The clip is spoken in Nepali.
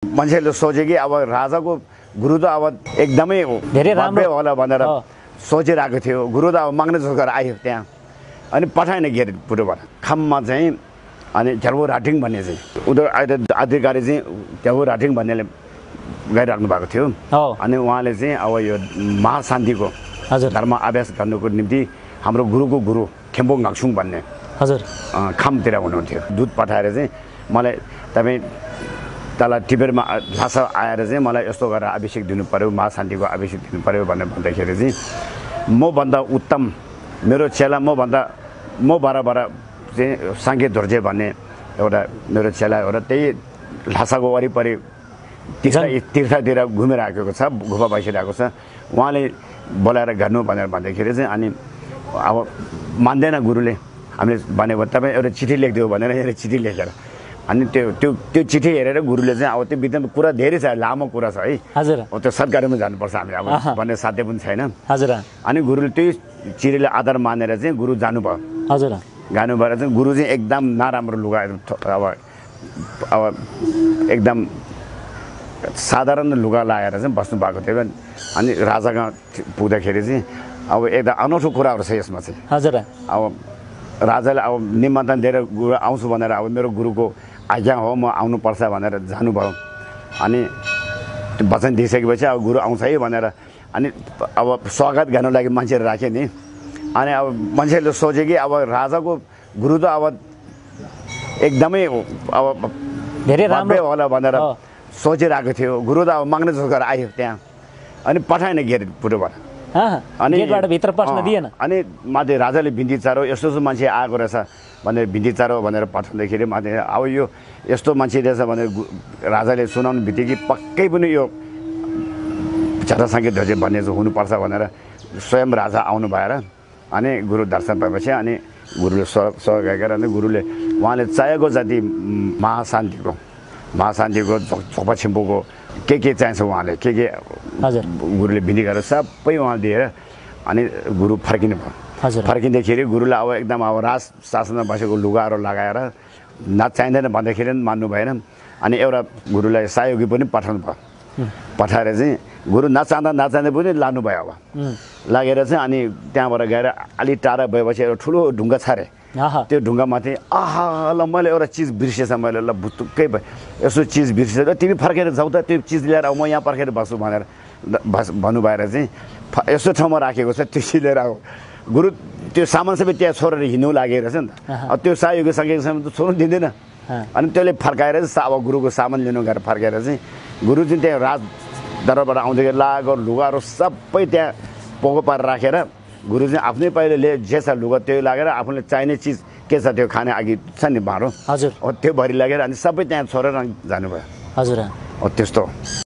मान्छेले सोचे कि अब राजाको गुरु त अब एकदमै धेरै राम्रो होला भनेर सोचिरहेको थियो। गुरु त अब माग्ने जस्तो गरेर आयो त्यहाँ, अनि पठाएन गेट पुरोबाट खाममा चाहिँ। अनि झ्याउ राटिङ भन्ने चाहिँ उनीहरू अहिले अधिकारी चाहिँ झ्याउ राटिङ भन्नेले गइराख्नु भएको थियो। अनि उहाँले चाहिँ अब यो महाशान्तिको धर्म अभ्यास गर्नुको निम्ति हाम्रो गुरुको गुरु खेम्बो गाक्सुङ भन्ने खामतिर हुनुहुन्थ्यो। दूत पठाएर चाहिँ मलाई तपाईँ तल टिबेरमा भाषा आएर चाहिँ मलाई यस्तो गरेर अभिषेक दिनु पर्यो, महाशान्तिको अभिषेक दिनु पर्यो भनेर भन्दाखेरि चाहिँ मभन्दा उत्तम मेरो चेला म बराबर चाहिँ साङ्गे धोर्जे भन्ने एउटा मेरो चेला हो र त्यही ल्हासाको वरिपरि तीर्थतिर घुमिरहेको छ, घुपा बसिरहेको छ। उहाँले बोलाएर गर्नु भनेर भन्दाखेरि चाहिँ अनि अब मान्दैन गुरुले। हामीले भनेको तपाईँ एउटा चिठी लेखिदियो भनेर यहाँ चिठी लेखेर अनि त्यो चिठी हेरेर गुरुले चाहिँ अब त्यो विद्यामा कुरा धेरै छ, लामो कुरा छ है। त्यो सरकारीमा जानुपर्छ हामी अब भन्ने साध्य पनि छैन। अनि गुरुले त्यही चिठीले आधार मानेर चाहिँ गुरु जानुभयो। गानु भएर चाहिँ गुरु चाहिँ एकदम नराम्रो लुगा अब एकदम साधारण लुगा लगाएर चाहिँ बस्नु भएको थियो। अनि राजाकहाँ पुग्दाखेरि चाहिँ अब एकदम अनौठो कुराहरू छ यसमा चाहिँ। अब राजाले अब निमन्त्रण दिएर गुरु आउँछु भनेर अब मेरो गुरुको आज्ञा हो म आउनुपर्छ भनेर जानुभयो। अनि त्यो वचन दिइसकेपछि अब गुरु आउँछ है भनेर अनि अब स्वागत गर्नु लागि मान्छेहरू राख्यो नि। अनि अब मान्छेले सोचे कि अब राजाको गुरु त अब एकदमै अब धेरै राम्रो होला भनेर सोचिरहेको थियो। गुरु त अब माग्ने जस्तो गरेर आयो त्यहाँ, अनि पठाएन गेट पुरोबाट। अनि गेटबाट भित्र पस्न दिएन। अनि माथि राजाले बिन्ती चारो यस्तो मान्छे आएको रहेछ भनेर बिन्ती चारो भनेर पठाउँदाखेरि माथि अब यो यस्तो मान्छे रहेछ भनेर राजाले सुनाउनु बित्तिकै पक्कै पनि यो छत्रसाङ्गे ध्वज भन्ने चाहिँ हुनुपर्छ भनेर स्वयं राजा आउनु भएर अनि गुरु दर्शन पाएपछि अनि गुरुले स्वागत गरेर अनि गुरुले उहाँले चाहेको जति महाशान्तिको झोपा छिम्पूको के चाहिन्छ उहाँले के गुरुले बिन्ती गरेर सबै उहाँ दिएर अनि गुरु फर्किनु भयो। फर्किँदाखेरि गुरुलाई अब एकदम अब राज शासनमा बसेको लुगाहरू लगाएर चाहिँदैन भन्दाखेरि पनि मान्नु भएन। अनि एउटा गुरुलाई सहयोगी पनि पठाउनु भयो। पठाएर चाहिँ गुरु नचाहँदा पनि लानुभयो। अब लागेर चाहिँ अनि त्यहाँबाट गएर अलि टाढा भएपछि एउटा ठुलो ढुङ्गा छारे। त्यो ढुङ्गामाथि आहा ल मैले एउटा चिज बिर्सेछ, मैले ल भुत्तुक्कै भयो यसो चिज बिर्सेछ, तिमी फर्केर जाऊ त त्यो चिज लिएर म यहाँ पर्खेर बस्छु भनेर भन्नु भएर चाहिँ यसो ठाउँमा राखेको छ त्यो चिज लिएर आऊ। गुरु त्यो सामान सबै त्यहाँ छोडेर हिँड्नु लागेको रहेछ नि त। अब त्यो सहयोगी सकेको सामान त छोड्नु दिँदैन। अनि त्यसले फर्काएर चाहिँ अब गुरुको सामान लिनु गएर फर्काएर चाहिँ गुरु चाहिँ त्यहाँ राज दरबारबाट आउँदाखेरि लागेको लुगाहरू सबै त्यहाँ पोको पारेर राखेर गुरु चाहिँ आफ्नै पाइले जे छ लुगा त्यो लागेर आफूले चाहिने चिज के छ त्यो खाने अघि छ नि भाँडो त्यो भरि लागेर अनि सबै त्यहाँ छोडेर जानुभयो। हजुर त्यस्तो